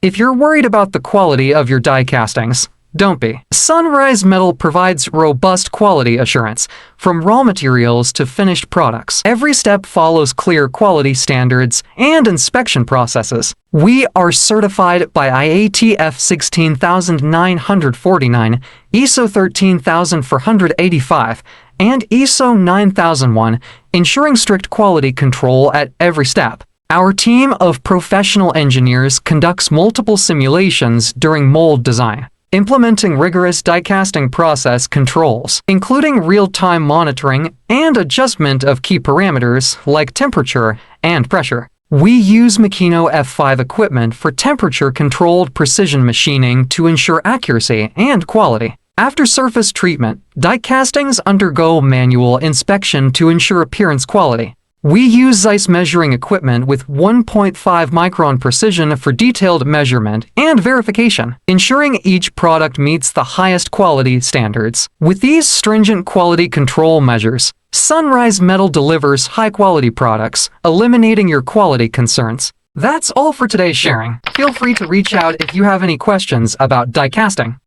If you're worried about the quality of your die castings, don't be. Sunrise Metal provides robust quality assurance, from raw materials to finished products. Every step follows clear quality standards and inspection processes. We are certified by IATF 16949, ISO 13485, and ISO 9001, ensuring strict quality control at every step. Our team of professional engineers conducts multiple simulations during mold design, implementing rigorous die-casting process controls, including real-time monitoring and adjustment of key parameters like temperature and pressure. We use Makino F5 equipment for temperature-controlled precision machining to ensure accuracy and quality. After surface treatment, die castings undergo manual inspection to ensure appearance quality. We use Zeiss measuring equipment with 1.5 micron precision for detailed measurement and verification, ensuring each product meets the highest quality standards. With these stringent quality control measures, Sunrise Metal delivers high-quality products, eliminating your quality concerns. That's all for today's sharing. Feel free to reach out if you have any questions about die casting.